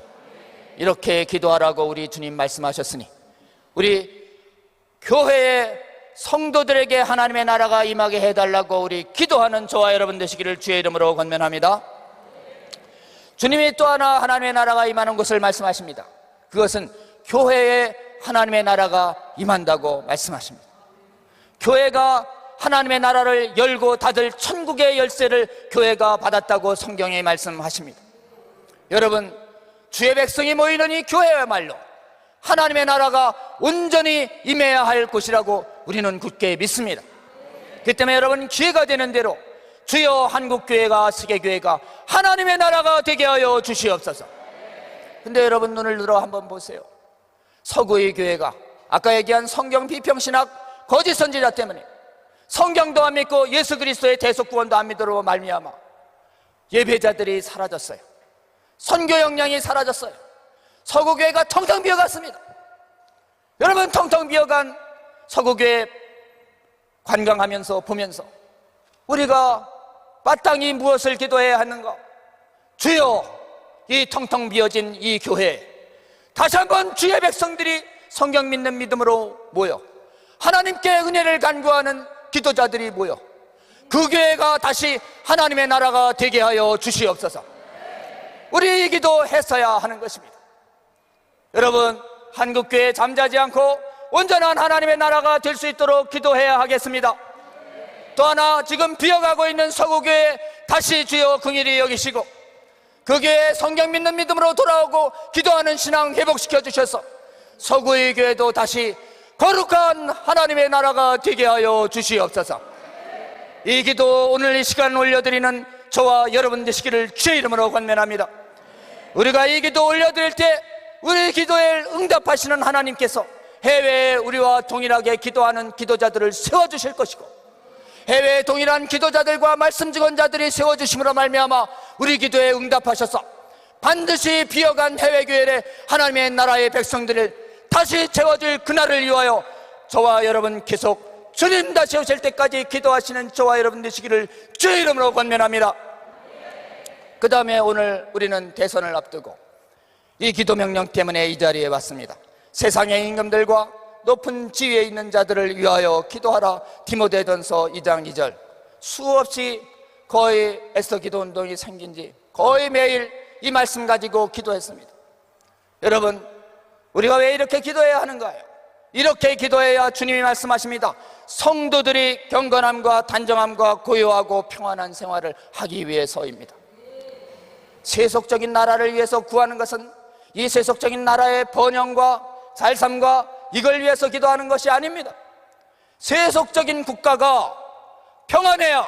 이렇게 기도하라고 우리 주님 말씀하셨으니 우리 교회의 성도들에게 하나님의 나라가 임하게 해달라고 우리 기도하는 저와 여러분 되시기를 주의 이름으로 권면합니다. 주님이 또 하나 하나님의 나라가 임하는 것을 말씀하십니다. 그것은 교회에 하나님의 나라가 임한다고 말씀하십니다. 교회가 하나님의 나라를 열고 닫을 천국의 열쇠를 교회가 받았다고 성경에 말씀하십니다. 여러분, 주의 백성이 모이는 이 교회야말로 하나님의 나라가 온전히 임해야 할 곳이라고 우리는 굳게 믿습니다. 그렇기 때문에 여러분, 기회가 되는 대로 주여 한국교회가, 세계교회가 하나님의 나라가 되게 하여 주시옵소서. 근데 여러분, 눈을 들어 한번 보세요. 서구의 교회가 아까 얘기한 성경 비평신학 거짓 선지자 때문에 성경도 안 믿고 예수 그리스도의 대속구원도 안 믿으러 말미암아 예배자들이 사라졌어요. 선교 역량이 사라졌어요. 서구교회가 텅텅 비어갔습니다. 여러분, 텅텅 비어간 서구교회 관광하면서 보면서 우리가 마땅히 무엇을 기도해야 하는가? 주여, 이 텅텅 비어진 이 교회에 다시 한번 주의 백성들이 성경 믿는 믿음으로 모여 하나님께 은혜를 간구하는 기도자들이 모여 그 교회가 다시 하나님의 나라가 되게 하여 주시옵소서. 우리 이 기도했어야 하는 것입니다. 여러분, 한국교회 잠자지 않고 온전한 하나님의 나라가 될 수 있도록 기도해야 하겠습니다. 또 하나, 지금 비어가고 있는 서구교회 다시 주여 긍휼히 여기시고 그 교회 성경 믿는 믿음으로 돌아오고 기도하는 신앙 회복시켜 주셔서 서구의 교회도 다시 거룩한 하나님의 나라가 되게 하여 주시옵소서. 이 기도 오늘 이 시간 올려드리는 저와 여러분 되시기를 주의 이름으로 권면합니다. 우리가 이 기도 올려드릴 때 우리 기도에 응답하시는 하나님께서 해외에 우리와 동일하게 기도하는 기도자들을 세워주실 것이고 해외에 동일한 기도자들과 말씀 증언자들이 세워주심으로 말미암아 우리 기도에 응답하셔서 반드시 비어간 해외교회에 하나님의 나라의 백성들을 다시 채워줄 그날을 위하여 저와 여러분 계속 주님 다시 오실 때까지 기도하시는 저와 여러분 되시기를 주의 이름으로 권면합니다. 그 다음에 오늘 우리는 대선을 앞두고 이 기도 명령 때문에 이 자리에 왔습니다. 세상의 임금들과 높은 지위에 있는 자들을 위하여 기도하라. 디모데전서 2장 2절. 수없이 거의 애써 기도 운동이 생긴 지 거의 매일 이 말씀 가지고 기도했습니다. 여러분, 우리가 왜 이렇게 기도해야 하는가요? 이렇게 기도해야 주님이 말씀하십니다. 성도들이 경건함과 단정함과 고요하고 평안한 생활을 하기 위해서입니다. 세속적인 나라를 위해서 구하는 것은 이 세속적인 나라의 번영과 살삼과 이걸 위해서 기도하는 것이 아닙니다. 세속적인 국가가 평안해야,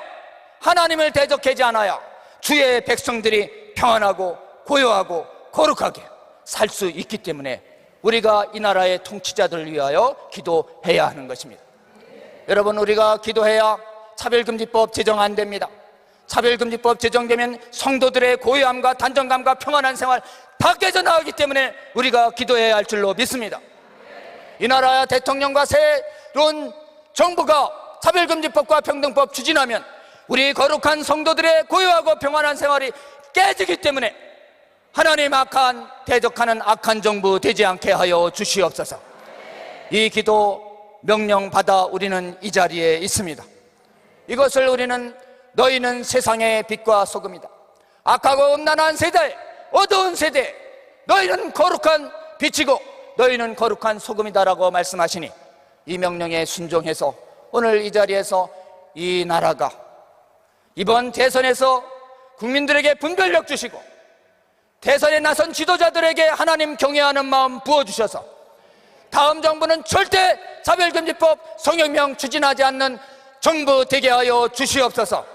하나님을 대적하지 않아야 주의 백성들이 평안하고 고요하고 거룩하게 살 수 있기 때문에 우리가 이 나라의 통치자들을 위하여 기도해야 하는 것입니다. 여러분, 우리가 기도해야 차별금지법 제정 안 됩니다. 차별금지법 제정되면 성도들의 고요함과 단정감과 평안한 생활 다 깨져나가기 때문에 우리가 기도해야 할 줄로 믿습니다. 이 나라 대통령과 새로운 정부가 차별금지법과 평등법 추진하면 우리 거룩한 성도들의 고요하고 평안한 생활이 깨지기 때문에 하나님 악한 대적하는 악한 정부 되지 않게 하여 주시옵소서. 이 기도 명령 받아 우리는 이 자리에 있습니다. 이것을 우리는 너희는 세상의 빛과 소금이다. 악하고 음란한 세대, 어두운 세대, 너희는 거룩한 빛이고 너희는 거룩한 소금이다라고 말씀하시니 이 명령에 순종해서 오늘 이 자리에서 이 나라가 이번 대선에서 국민들에게 분별력 주시고 대선에 나선 지도자들에게 하나님 경외하는 마음 부어주셔서 다음 정부는 절대 차별금지법 성혁명 추진하지 않는 정부 되게 하여 주시옵소서.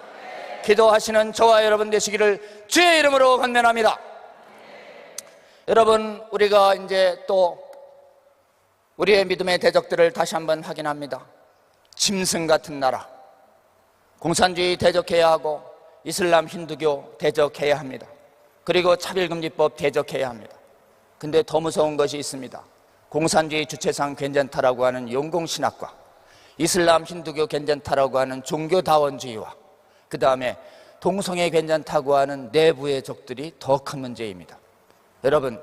기도하시는 저와 여러분 되시기를 주의 이름으로 권면합니다. 여러분, 우리가 이제 또 우리의 믿음의 대적들을 다시 한번 확인합니다. 짐승 같은 나라, 공산주의 대적해야 하고 이슬람 힌두교 대적해야 합니다. 그리고 차별금지법 대적해야 합니다. 근데 더 무서운 것이 있습니다. 공산주의 주체상 괜찮다라고 하는 용공신학과 이슬람 힌두교 괜찮다라고 하는 종교다원주의와 그 다음에 동성애 괜찮다고 하는 내부의 적들이 더 큰 문제입니다. 여러분,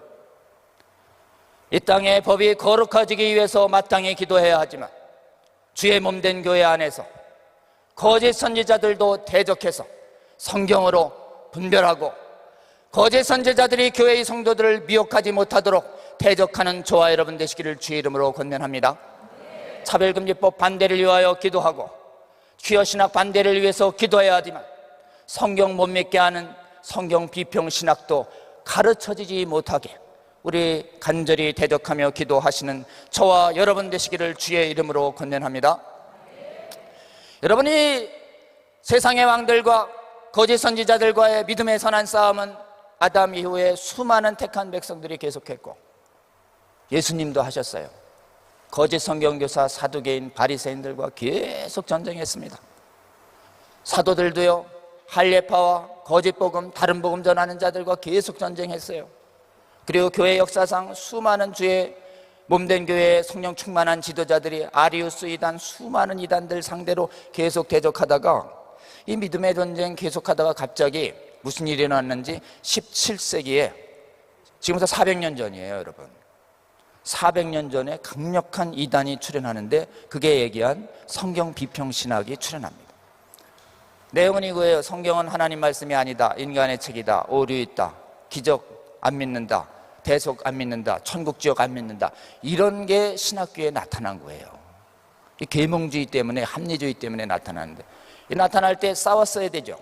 이 땅의 법이 거룩해지기 위해서 마땅히 기도해야 하지만 주의 몸된 교회 안에서 거짓 선지자들도 대적해서 성경으로 분별하고 거짓 선지자들이 교회의 성도들을 미혹하지 못하도록 대적하는 저와 여러분 되시기를 주의 이름으로 권면합니다. 차별금지법 반대를 위하여 기도하고 퀴어신학 반대를 위해서 기도해야 하지만 성경 못 믿게 하는 성경 비평신학도 가르쳐지지 못하게 우리 간절히 대적하며 기도하시는 저와 여러분 되시기를 주의 이름으로 권면합니다. 여러분이 세상의 왕들과 거짓 선지자들과의 믿음의 선한 싸움은 아담 이후에 수많은 택한 백성들이 계속했고 예수님도 하셨어요. 거짓 성경교사 사두개인 바리새인들과 계속 전쟁했습니다. 사도들도요, 할례파와 거짓 복음, 다른 복음 전하는 자들과 계속 전쟁했어요. 그리고 교회 역사상 수많은 주의 몸된 교회의 성령 충만한 지도자들이 아리우스 이단, 수많은 이단들 상대로 계속 대적하다가 이 믿음의 전쟁 계속하다가 갑자기 무슨 일이 일어났는지 17세기에 지금부터 400년 전이에요, 여러분. 400년 전에 강력한 이단이 출현하는데 그게 얘기한 성경 비평신학이 출현합니다. 내용은 이거예요. 성경은 하나님 말씀이 아니다, 인간의 책이다, 오류 있다, 기적 안 믿는다, 대속 안 믿는다, 천국 지옥 안 믿는다, 이런 게 신학교에 나타난 거예요. 이 계몽주의 때문에, 합리주의 때문에 나타나는데 이 나타날 때 싸웠어야 되죠.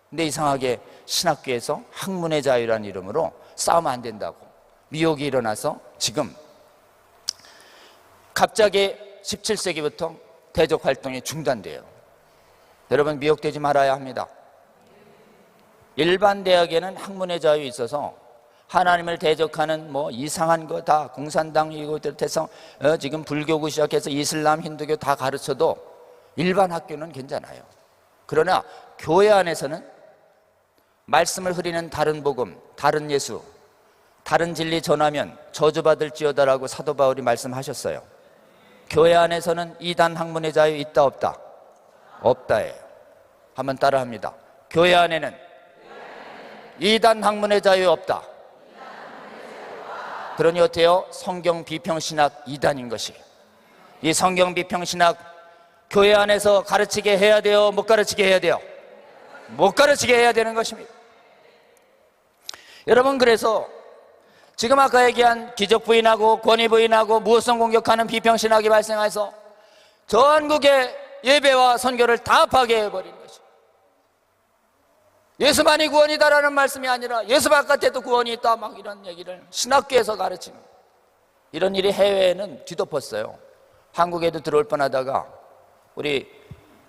근데 이상하게 신학교에서 학문의 자유라는 이름으로 싸우면 안 된다고 미혹이 일어나서 지금 갑자기 17세기부터 대적 활동이 중단돼요. 여러분, 미혹되지 말아야 합니다. 일반 대학에는 학문의 자유 있어서 하나님을 대적하는 뭐 이상한 거 다 공산당이고 대성 지금 불교고 시작해서 이슬람 힌두교 다 가르쳐도 일반 학교는 괜찮아요. 그러나 교회 안에서는 말씀을 흐리는 다른 복음, 다른 예수, 다른 진리 전하면 저주받을지어다라고 사도 바울이 말씀하셨어요. 교회 안에서는 이단 학문의 자유 있다 없다? 없다예요. 한번 따라합니다. 교회 안에는 이단 학문의 자유 없다. 그러니 어때요? 성경 비평신학 이단인 것이. 이 성경 비평신학 교회 안에서 가르치게 해야 돼요? 못 가르치게 해야 돼요? 못 가르치게 해야 되는 것입니다. 여러분, 그래서 지금 아까 얘기한 기적 부인하고 권위 부인하고 무엇성 공격하는 비평신학이 발생해서 전국의 예배와 선교를 다 파괴해버린 것이. 예수만이 구원이다라는 말씀이 아니라 예수 바깥에도 구원이 있다, 막 이런 얘기를 신학교에서 가르치는 이런 일이 해외에는 뒤덮었어요. 한국에도 들어올 뻔하다가 우리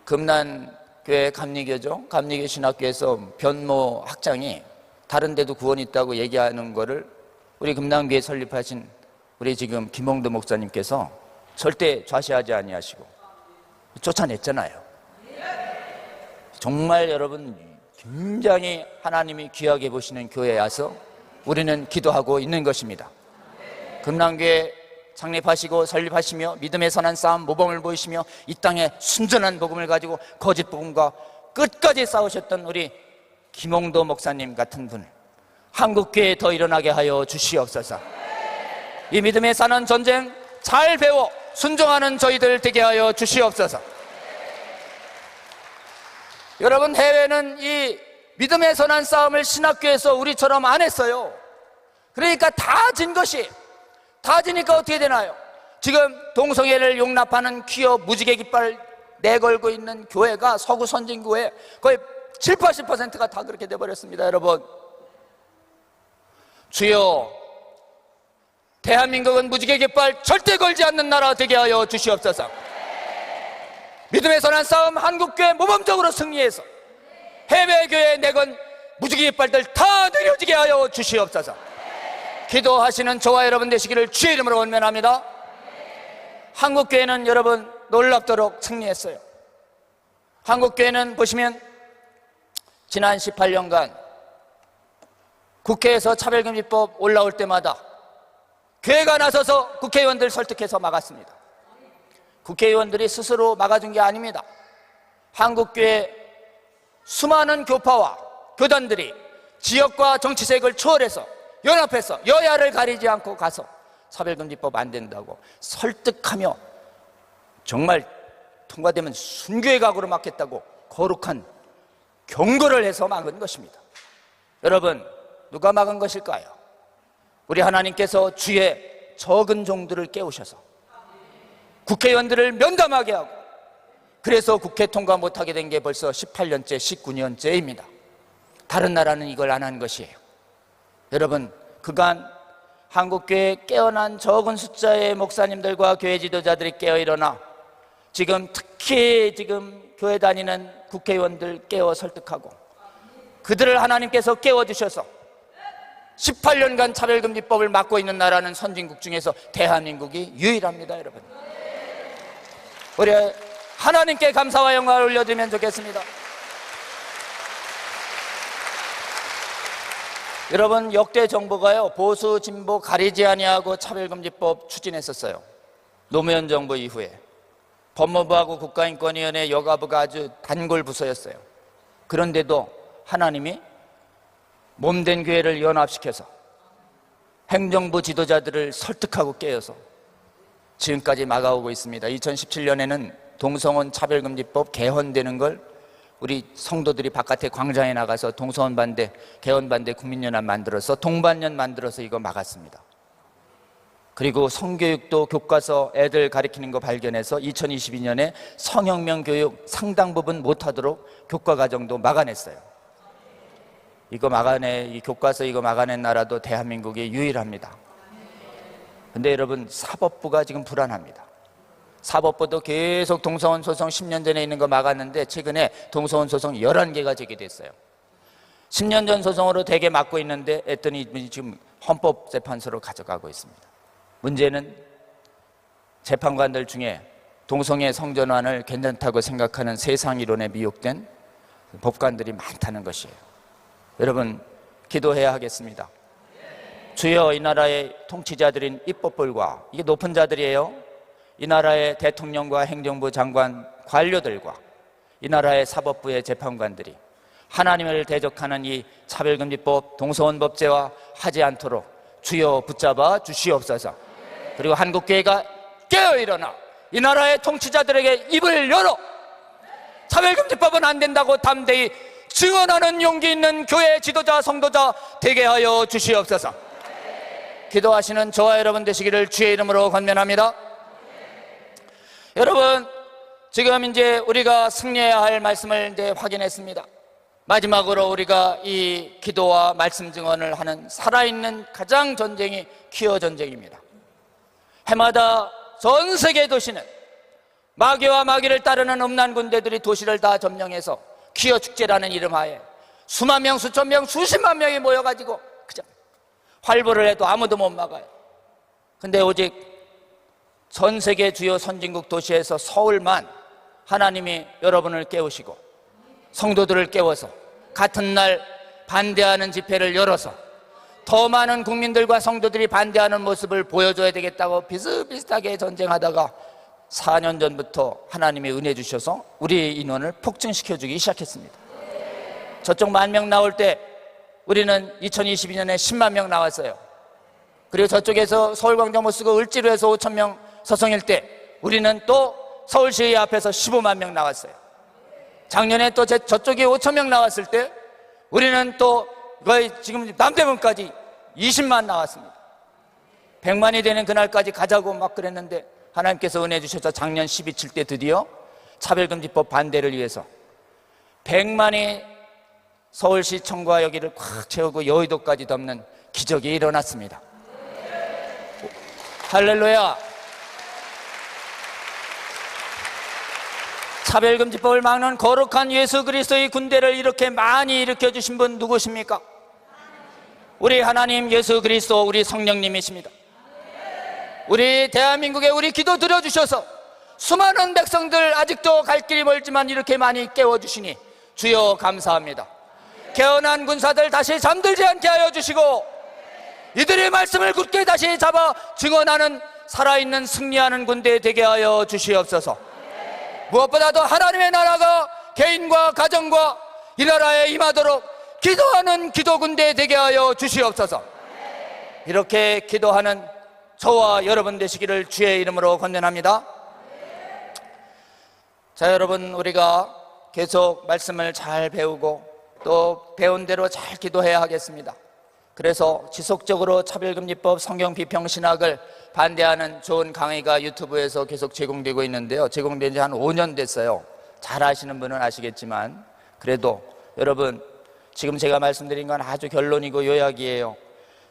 금난교회 감리교죠, 감리교 신학교에서 변모 학장이 다른 데도 구원이 있다고 얘기하는 거를 우리 금난교회 설립하신 우리 지금 김홍도 목사님께서 절대 좌시하지 아니하시고 쫓아냈잖아요. 정말 여러분, 굉장히 하나님이 귀하게 보시는 교회에 와서 우리는 기도하고 있는 것입니다. 금난교회 창립하시고 설립하시며 믿음의 선한 싸움 모범을 보이시며 이 땅에 순전한 복음을 가지고 거짓 복음과 끝까지 싸우셨던 우리 김홍도 목사님 같은 분을 한국교회에 더 일어나게 하여 주시옵소서. 이 믿음의 사는 전쟁 잘 배워 순종하는 저희들 되게 하여 주시옵소서. 여러분, 해외는 이 믿음의 선한 싸움을 신학교에서 우리처럼 안 했어요. 그러니까 다 진 것이, 다 지니까 어떻게 되나요? 지금 동성애를 용납하는 퀴어 무지개 깃발 내걸고 있는 교회가 서구 선진교회 거의 7, 80%가 다 그렇게 돼버렸습니다. 여러분, 주여, 대한민국은 무지개 깃발 절대 걸지 않는 나라 되게 하여 주시옵소서. 믿음의 선한 싸움 한국교회 모범적으로 승리해서 해외교회에 내건 무지개 깃발들 다 내려지게 하여 주시옵소서. 기도하시는 저와 여러분 되시기를 주의 이름으로 원면합니다. 한국교회는 여러분 놀랍도록 승리했어요. 한국교회는 보시면 지난 18년간 국회에서 차별금지법 올라올 때마다 교회가 나서서 국회의원들 설득해서 막았습니다. 국회의원들이 스스로 막아준 게 아닙니다. 한국교회 수많은 교파와 교단들이 지역과 정치색을 초월해서 연합해서 여야를 가리지 않고 가서 차별금지법 안 된다고 설득하며 정말 통과되면 순교의 각오로 막겠다고 거룩한 경고를 해서 막은 것입니다. 여러분, 누가 막은 것일까요? 우리 하나님께서 주의 적은 종들을 깨우셔서 국회의원들을 면담하게 하고, 그래서 국회 통과 못하게 된 게 벌써 18년째 19년째입니다 다른 나라는 이걸 안 한 것이에요. 여러분, 그간 한국교회 깨어난 적은 숫자의 목사님들과 교회 지도자들이 깨어 일어나 지금 특히 교회 다니는 국회의원들 깨워 설득하고 그들을 하나님께서 깨워주셔서 18년간 차별금지법을 막고 있는 나라는 선진국 중에서 대한민국이 유일합니다. 여러분, 우리 하나님께 감사와 영광을 올려드리면 좋겠습니다. 여러분, 역대 정부가요 보수 진보 가리지 아니하고 차별금지법 추진했었어요. 노무현 정부 이후에 법무부하고 국가인권위원회 여가부가 아주 단골 부서였어요. 그런데도 하나님이 몸된 교회를 연합시켜서 행정부 지도자들을 설득하고 깨어서 지금까지 막아오고 있습니다. 2017년에는 동성혼 차별금지법 개헌되는 걸 우리 성도들이 바깥에 광장에 나가서 동성혼 반대, 개헌 반대 국민연합 만들어서 동반연 만들어서 이거 막았습니다. 그리고 성교육도 교과서 애들 가르치는 거 발견해서 2022년에 성혁명 교육 상당 부분 못하도록 교과과정도 막아냈어요. 이 교과서 이거 막아낸 나라도 대한민국이 유일합니다. 근데 여러분, 사법부가 지금 불안합니다. 사법부도 계속 동성혼 소송 10년 전에 있는 거 막았는데 최근에 동성혼 소송 11개가 제기됐어요. 10년 전 소송으로 대개 막고 있는데 했더니 지금 헌법재판소로 가져가고 있습니다. 문제는 재판관들 중에 동성애 성전환을 괜찮다고 생각하는 세상 이론에 미혹된 법관들이 많다는 것이에요. 여러분, 기도해야 하겠습니다. 주여, 이 나라의 통치자들인 입법부가, 이게 높은 자들이에요. 이 나라의 대통령과 행정부 장관 관료들과 이 나라의 사법부의 재판관들이 하나님을 대적하는 이 차별금지법 동성혼법제화 하지 않도록 주여 붙잡아 주시옵소서. 그리고 한국교회가 깨어일어나 이 나라의 통치자들에게 입을 열어 차별금지법은 안 된다고 담대히 증언하는 용기 있는 교회 지도자 성도자 되게 하여 주시옵소서. 기도하시는 저와 여러분 되시기를 주의 이름으로 권면합니다. 여러분, 지금 이제 우리가 승리해야 할 말씀을 이제 확인했습니다. 마지막으로 우리가 이 기도와 말씀 증언을 하는 살아있는 가장 전쟁이 퀴어 전쟁입니다. 해마다 전 세계 도시는 마귀와 마귀를 따르는 음란 군대들이 도시를 다 점령해서 퀴어 축제라는 이름하에 수만 명, 수천 명, 수십만 명이 모여가지고 그냥 활보를 해도 아무도 못 막아요. 근데 오직 전 세계 주요 선진국 도시에서 서울만 하나님이 여러분을 깨우시고 성도들을 깨워서 같은 날 반대하는 집회를 열어서 더 많은 국민들과 성도들이 반대하는 모습을 보여줘야 되겠다고 비슷비슷하게 전쟁하다가 4년 전부터 하나님이 은혜 주셔서 우리 인원을 폭증시켜주기 시작했습니다. 저쪽 10,000명 나올 때 우리는 2022년에 10만 명 나왔어요. 그리고 저쪽에서 서울광장 못 쓰고 을지로에서 5,000명 서성일 때 우리는 또 서울시 앞에서 15만 명 나왔어요. 작년에 또 저쪽에 5,000명 나왔을 때 우리는 또 거의 지금 남대문까지 20만 나왔습니다. 100만이 되는 그날까지 가자고 막 그랬는데 하나님께서 은혜 주셔서 작년 12.7 때 드디어 차별금지법 반대를 위해서 100만이 서울시청과 여기를 꽉 채우고 여의도까지 덮는 기적이 일어났습니다. 할렐루야. 차별금지법을 막는 거룩한 예수 그리스도의 군대를 이렇게 많이 일으켜 주신 분 누구십니까? 우리 하나님 예수 그리스도 우리 성령님이십니다. 우리 대한민국에 우리 기도 들어주셔서 수많은 백성들 아직도 갈 길이 멀지만 이렇게 많이 깨워주시니 주여 감사합니다. 깨어난 군사들 다시 잠들지 않게 하여 주시고 이들의 말씀을 굳게 다시 잡아 증언하는 살아있는 승리하는 군대 되게 하여 주시옵소서. 무엇보다도 하나님의 나라가 개인과 가정과 이 나라에 임하도록 기도하는 기도 군대 되게 하여 주시옵소서. 이렇게 기도하는 저와 여러분 되시기를 주의 이름으로 권면합니다. 자, 여러분, 우리가 계속 말씀을 잘 배우고 또 배운 대로 잘 기도해야 하겠습니다. 그래서 지속적으로 차별금지법 성경 비평 신학을 반대하는 좋은 강의가 유튜브에서 계속 제공되고 있는데요. 제공된 지 한 5년 됐어요. 잘 아시는 분은 아시겠지만 그래도 여러분, 지금 제가 말씀드린 건 아주 결론이고 요약이에요.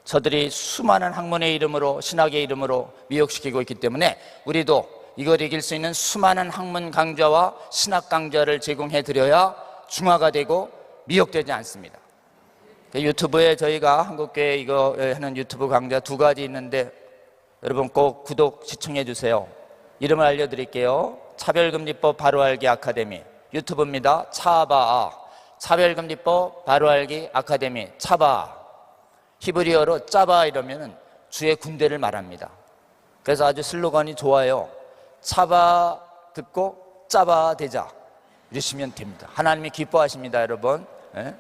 저들이 수많은 학문의 이름으로 신학의 이름으로 미혹시키고 있기 때문에 우리도 이걸 이길 수 있는 수많은 학문 강좌와 신학 강좌를 제공해 드려야 중화가 되고 미혹되지 않습니다. 유튜브에 저희가 한국교회 이거 하는 유튜브 강좌 2가지 있는데 여러분 꼭 구독 시청해 주세요. 이름을 알려드릴게요. 차별금지법 바로알기 아카데미 유튜브입니다. 차바아 차별금지법 바로알기 아카데미 차바 히브리어로 짜바 이러면 주의 군대를 말합니다. 그래서 아주 슬로건이 좋아요. 차바 듣고 짜바 되자 이러시면 됩니다. 하나님이 기뻐하십니다, 여러분. 네?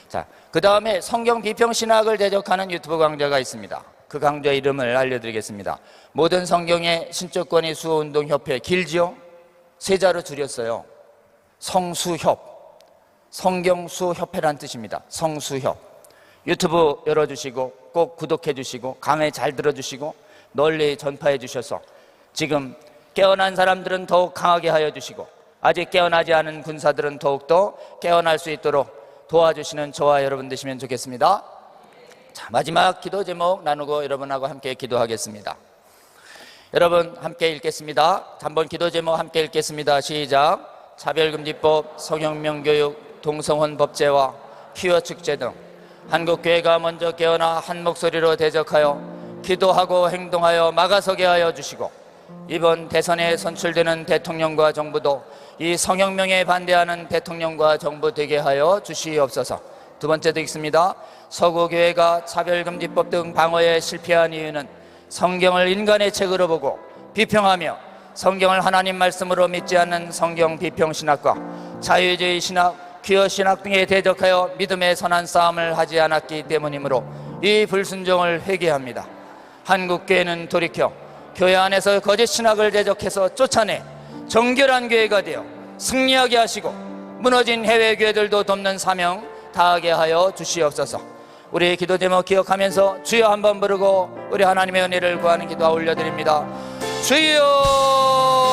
자, 그 다음에 성경 비평 신학을 대적하는 유튜브 강좌가 있습니다. 그 강좌 이름을 알려드리겠습니다. 모든 성경의 신적 권위 수호 운동 협회, 길지요? 3자로 줄였어요. 성수협, 성경수호 협회란 뜻입니다. 성수협. 유튜브 열어주시고 꼭 구독해 주시고 강의 잘 들어주시고 널리 전파해 주셔서 지금 깨어난 사람들은 더욱 강하게 하여 주시고 아직 깨어나지 않은 군사들은 더욱더 깨어날 수 있도록 도와주시는 저와 여러분 되시면 좋겠습니다. 자, 마지막 기도 제목 나누고 여러분하고 함께 기도하겠습니다. 여러분 함께 읽겠습니다. 한번 기도 제목 함께 읽겠습니다. 시작. 차별금지법, 성혁명교육, 동성혼 법제와 퀴어 축제 등 한국교회가 먼저 깨어나 한 목소리로 대적하여 기도하고 행동하여 막아서게 하여 주시고 이번 대선에 선출되는 대통령과 정부도 이 성혁명에 반대하는 대통령과 정부 되게 하여 주시옵소서. 2번째 듣겠습니다. 서구교회가 차별금지법 등 방어에 실패한 이유는 성경을 인간의 책으로 보고 비평하며 성경을 하나님 말씀으로 믿지 않는 성경 비평 신학과 자유주의 신학, 퀴어 신학 등에 대적하여 믿음의 선한 싸움을 하지 않았기 때문이므로 이 불순종을 회개합니다. 한국교회는 돌이켜 교회 안에서 거짓 신학을 대적해서 쫓아내 정결한 교회가 되어 승리하게 하시고 무너진 해외 교회들도 돕는 사명 다하게 하여 주시옵소서. 우리의 기도 제목 기억하면서 주여 한번 부르고 우리 하나님의 은혜를 구하는 기도 올려드립니다. 주여